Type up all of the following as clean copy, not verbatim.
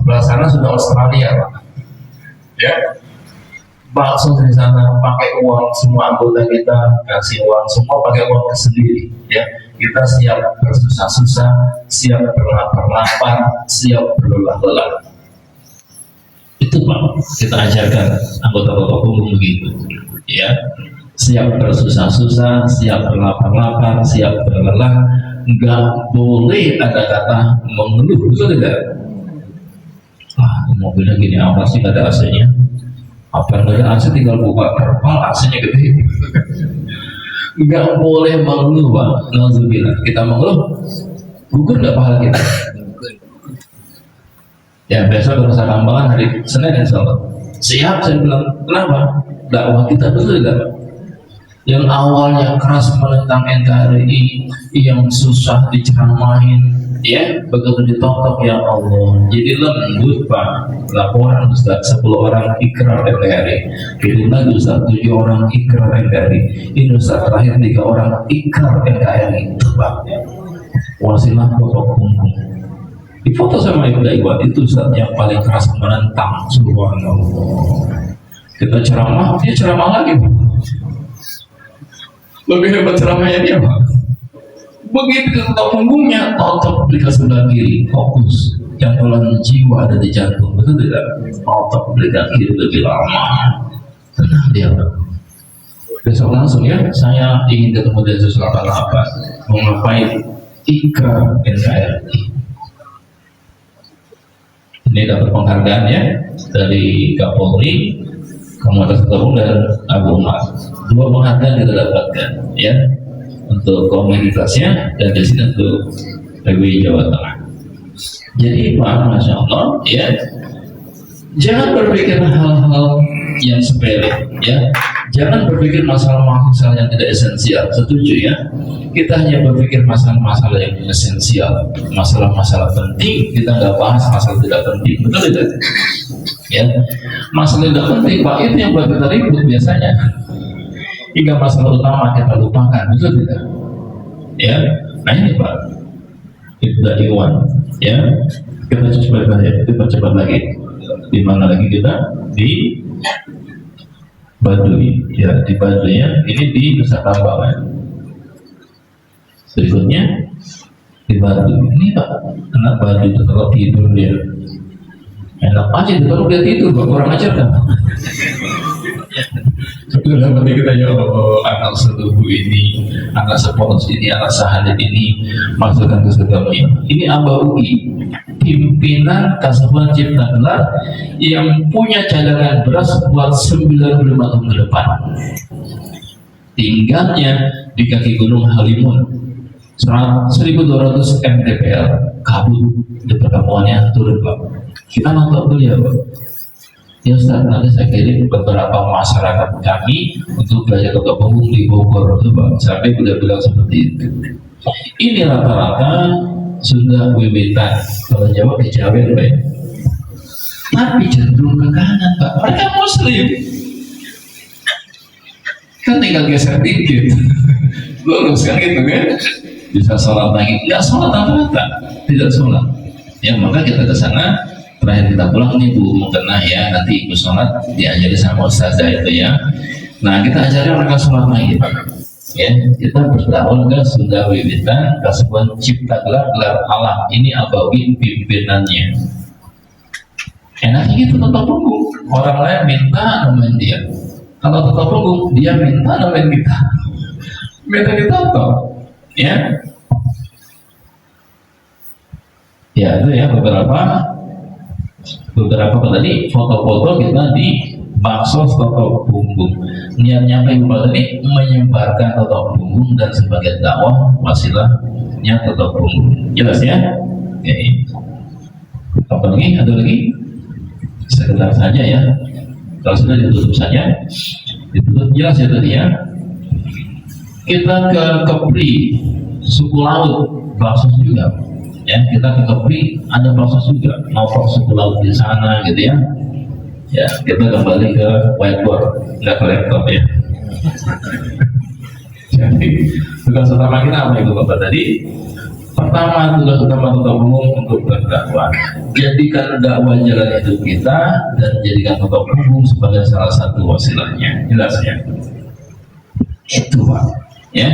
sebelah sana sudah Australia, Pak. Ya, bakso di sana pakai uang semua anggota kita, kasih uang semua pakai uang sendiri. Ya, kita siap bersusah-susah, siap berlapar-lapar, siap berlelah-lelah. Itu Pak, kita ajarkan anggota umum begitu. Ya, siap bersusah-susah, siap berlapar-lapar, siap berlelah. Nggak boleh ada kata mengeluh, betul tidak? Mobilnya gini apa sih, nggak ada AC-nya? Apa nggak ada AC, tinggal buka terpal, AC-nya gede. Nggak boleh mengeluh Pak. Nauzubillah, kita mengeluh gugur nggak pahala kita? Ya besok berasa kambangan hari Senin insya Allah. Siap, saya bilang. Kenapa? Dakwah kita betul tidak? Yang awalnya keras menentang NKRI, yang susah diceramahin, ya begitu ditotok ya Allah, jadi lembut Pak. Laporan Ustaz, 10 orang ikrar NKRI, kirim lagi Ustaz, 7 orang ikrar NKRI, ini Ustaz terakhir 3 orang ikrar NKRI. Tebak ya, wasilah foto punggung, difoto sama Ibu Iwan, itu Ustaz yang paling keras menentang. Subhanallah. Kita ceramah, dia ceramah lagi Pak. Lebih hebat ceramahnya dia Pak. Begitu kita punggungnya, otot berikan sebelah kiri, fokus. Cantolan jiwa ada di jantung, betul tidak? Otot berikan kiri lebih lama. Tenang dia Pak. Besok langsung ya, saya ingin ketemu Densus 88. Mau ngapain? Ikrar NKRI. Ini dapat penghargaan ya dari Kapolri, Kapolres Ketum dan Abu Umar. 2 penghargaan kita dapatkan ya, untuk komunitasnya dan di sini untuk PWI Jawa Tengah. Jadi Pak, Masya Allah ya, jangan berpikir hal-hal yang sepele ya, jangan berpikir masalah-masalah yang tidak esensial. Setuju ya, kita hanya berpikir masalah-masalah yang esensial, masalah-masalah penting kita nggak bahas masalah tidak penting, betul tidak? Ya, masalah tidak penting Pak, itu yang buat kita ribut biasanya, hingga masalah utama kita lupakan, betul tidak? Ya, nah ini Pak, Ibda Iwan, ya, kita cepat lagi. Di mana lagi kita? Di Baduy, ya, di Baduy ya. Ini di Nusa Kambangan. Berikutnya di Baduy. Ini Pak, anak Baduy itu kalau tidur dia enak aja, kalau dia tidur, kurang ajar kan? Dalam hati kita ya Allah, anak setubuh ini, anak sepolos ini, anak sahadat ini, masukkan ke surga-Mu. Ini Abah Ugi, pimpinan Kasubag Cipta Gelar yang punya cadangan beras buat 95 tahun ke depan. Tinggalnya di kaki Gunung Halimun, 1.200 mtpl, kabut di perkampungannya turun Pak. Kita nonton beliau Pak. Ya Ustaz, nanti saya kirim beberapa masyarakat kami untuk belajar Ketua Punggung di Bogor, Pak. Sampai bilang seperti itu. Ini rata-rata sudah wiwitan, kalau Jawa kejawen Pak. Tapi cenderung ke kanan Pak. Mereka Muslim, kan tinggal geser dikit, lurus kan gitu kan? Bisa sholat lagi, nggak sholat apa-apa, tidak sholat. Ya maka kita ke sana. Terakhir kita pulang nih Bu, mau kena ya, nanti ibu sholat diajari sama ustazah itu ya. Nah kita ajari mereka sholat lagi Pak. Ya, kita berdakwah ke Sunda Wiwitan, Kasubag Cipta Gelar, gelar Allah. Ini Abawi pimpinannya. Enaknya gitu Ketua Punggung. Orang lain minta nemuin dia. Kalau Ketua Punggung dia minta nemuin kita. Minta ditotok. Ya. Ya itu ya beberapa tadi foto-foto kita di bakso Ketua Punggung. Niatnya apa Ibu tadi? Menyebarkan Ketua Punggung dan sebagai dakwah wasilahnya Ketua Punggung. Jelas ya? Oke. Apa lagi? Ada lagi? Sekedar saja ya. Kalau sudah ditutup saja, ditutup jelas ya tadi ya. Kita ke Kepri, suku laut, bakso juga. Ya, kita ke Kepri ada proses juga, nongkrong suku laut di sana gitu ya. Ya, kita kembali ke whiteboard, nggak ke laptop ya. Jadi tugas utama kita apa Ibu Bapak tadi? Pertama, tugas utama ketua umum untuk berdakwah. Jadikan dakwah jalan hidup kita dan jadikan ketua umum sebagai salah satu wasilahnya. Jelas ya? Itu Pak. Ya,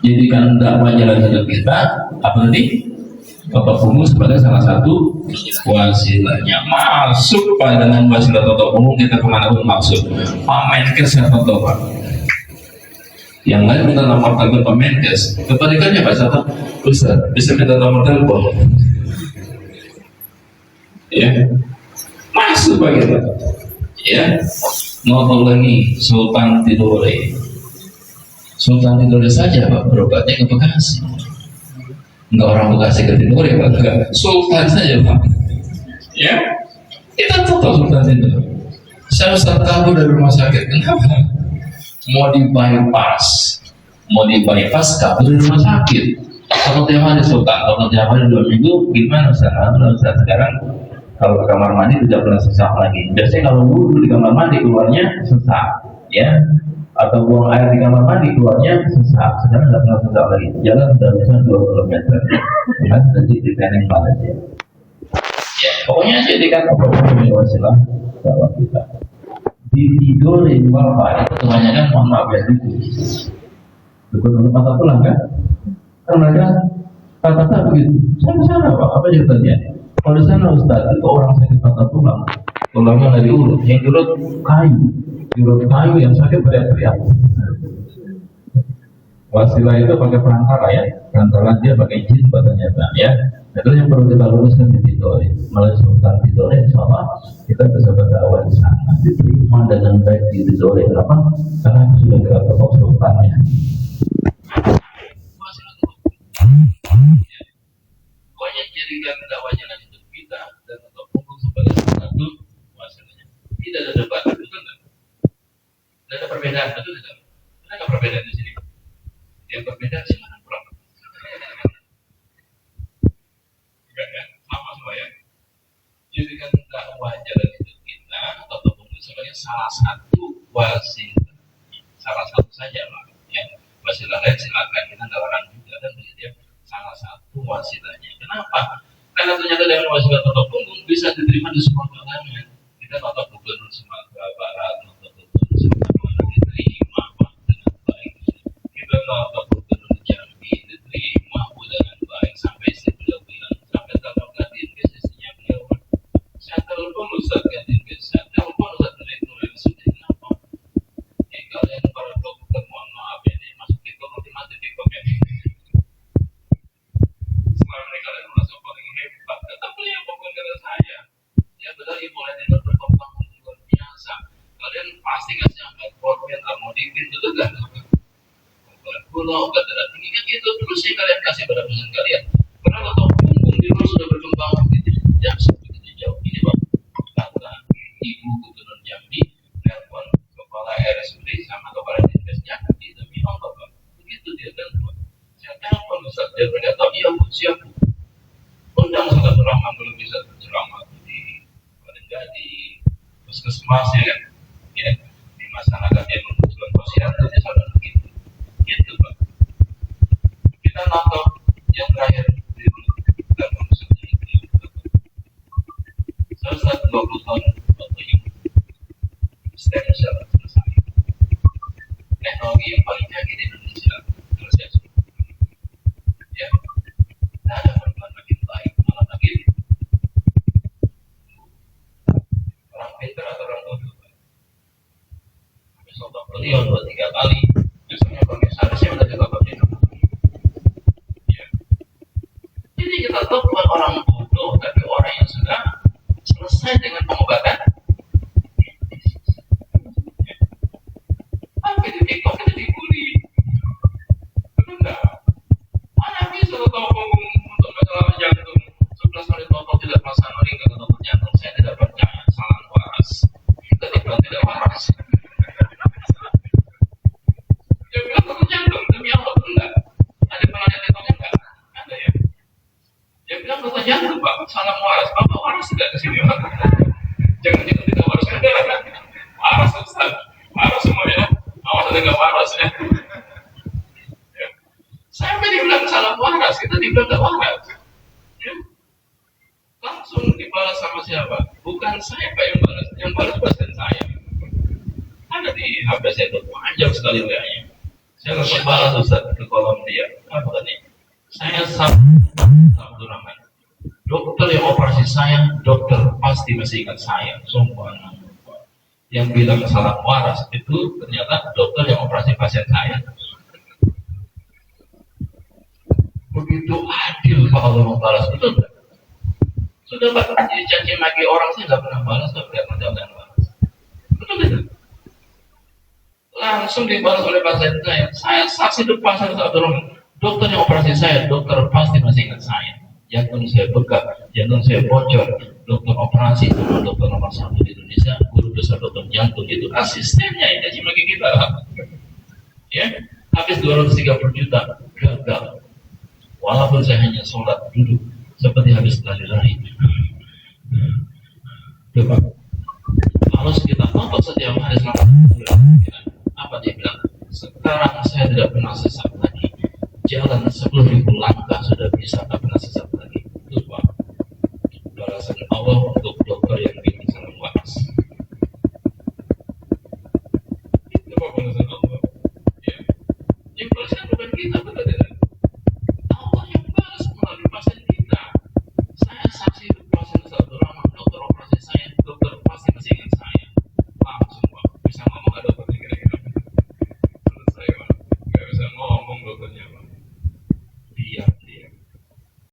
jadikan dakwah jalan hidup kita. Apa tadi? Ketua umum sebagai salah satu wasilahnya. Masuk Pak, dengan wasilah ketua umum kita kemana pun masuk. Pak Menkes atau Pak? Yang lain minta nomor telepon Pak Menkes, kebalikannya Pak Satu, Ustaz bisa minta nomor telepon, ya masuk Pak kita, ya mau tahu lagi Sultan Tidore saja Pak berobatnya ke Bekasi, nggak orang Bekasi ke Tidore Pak, enggak, Sultan saja Pak, ya kita tahu Sultan Tidore. Saya Ustaz kabur dari rumah sakit, kenapa? Mau di bypass kabur dari rumah sakit. Kalau tiap hari Sultan, kalau tiap hari 2 minggu, gimana Ustaz? Ustaz sekarang kalau ke kamar mandi tidak pernah sesak lagi. Biasanya kalau wudhu di kamar mandi keluarnya sesak, ya, atau buang air di kamar mandi keluarnya sesak. Sekarang tidak pernah sesak lagi. Jalan sudah bisa 2 km. Ya, jadi di planning Malaysia. Ya, pokoknya jadikan apapun wasilah dakwah kita. Di tidur di luar Pak itu kebanyakan mohon maaf ya dukun untuk patah tulang kan mereka kata-kata begitu saya ke sana Pak, apa ceritanya? Kalau di sana Ustaz itu orang sakit patah tulang, tulangnya nggak diurut, yang diurut kayu yang sakit teriak-teriak. Wasilah itu pakai perantara ya, perantara dia pakai jin badannya ya. Itu yang perlu kita luruskan di Tidore. Melalui Sultan Tidore, insya Allah kita bisa berdakwah di sana, diterima dengan baik di Tidore. Kenapa? Karena sudah kita tetap sultannya. Pokoknya jadikan dakwah jalan hidup kita dan tetap umum sebagai satu wasilahnya. Tidak ada debat, betul nggak? Tidak ada perbedaan, betul tidak? Ada perbedaan di sini? Yang berbeda silakan pulang. Sama semua ya. Jadikan dakwah jalan hidup kita atau umum sebagai salah satu wasilah, salah satu saja Pak. Yang wasilah lain silakan, kita nggak larang juga dan dia salah satu wasilahnya. Kenapa? Karena ternyata dengan wasilah atau umum bisa diterima di semua kalangan. Kita nonton gubernur Sumatera Barat, nonton gubernur Sumatera Barat diterima Pak dengan baik. Kita nonton gubernur Jambi diterima dengan baik sampai istri beliau bilang sampai telepon Dinkes istrinya beliau. Saya telepon Ustaz Dinkes, saya telepon Ustaz Direktur sudah kenapa? Kalian para dokter mohon maaf ini masuk di mati di komen. Selama ini kalian merasa paling hebat, kata beliau bukan kata saya. Ya betul, ibu lain berkembang luar biasa. Kalian pasti kasih angkat profil, amodikin, betul kan? Pulau obat darah tinggi kan itu terus yang kalian kasih pada pasien kalian. Karena kalau punggung di luar sudah berkembang begitu begitu jauh ini Pak. Kata Ibu Gubernur Jambi telepon kepala RSUD sama kepala Dinkes Jambi demi Allah Pak. Begitu dia telepon. Saya telepon Ustaz dia berkata iya Bu siap Bu. Undang Ustaz Rahman belum bisa berceramah di paling nggak di puskesmas ya kan. Ya di masyarakat yang membutuhkan posyandu dia sadar begitu. Gitu Pak. Kita nonton yang terakhir di dalam musuhnya itu selesai 20 tahun waktu yang stem cell selesai. Teknologi yang paling canggih di Indonesia selesai semua. Ya, tidak ada perubahan makin baik, malah makin orang pintar atau orang bodoh. Habis nonton beliau 2-3 kali. Biasanya seharusnya udah juga pakai. Ya. Jadi kita tahu bukan orang bodoh, tapi orang yang sudah selesai dengan pengobatan. Ya. Tapi di TikTok kita dibully. Betul nggak? Mana bisa tahu untuk masalah jantung? 11 kali total tidak perasaan meninggal atau jantung. Saya tidak percaya, salah waras. Kita dibilang tidak waras. Dia bilang aku jantung, demi Allah enggak. Ada penelitian itu enggak? Ada ya. Dia bilang aku jantung Pak, salah waras. Bapak waras tidak ke sini Pak? Jangan tidak waras. Waras Ustaz, waras semua ya. Awas ada nggak waras ya. Sampai dibilang salah waras, kita dibilang nggak waras. sama siapa? Bukan saya Pak yang balas pasien saya. Ada di HP saya itu panjang sekali WA-nya. Saya langsung balas Ustaz ke kolom dia. Apa katanya? Saya Abdurrahman. Dokter yang operasi saya, dokter pasti masih ingat saya. Sumpah. Yang bilang salah waras itu ternyata dokter yang operasi pasien saya. Begitu adil Pak Allah membalas, betul nggak? Sudah Pak, jadi caci maki orang saya nggak pernah balas, tapi nggak pernah balas. Betul tidak? Langsung dibalas oleh pasien saya. Saya saksi depan saya Abdurrahman. Dokter yang operasi saya, dokter pasti masih ingat saya. Jantung saya bengkak, jantung saya bocor. Dokter operasi itu dokter nomor 1 di Indonesia, guru besar dokter jantung itu asistennya yang caci maki kita. Ya, habis 230 juta gagal. Walaupun saya hanya sholat duduk seperti habis lari lari. Coba, kalau kita tonton setiap hari selama apa dia bilang? Sekarang saya tidak pernah sesat lagi. Jalan 10.000 langkah sudah bisa, tak pernah sesat lagi. Itu Pak. Balasan Allah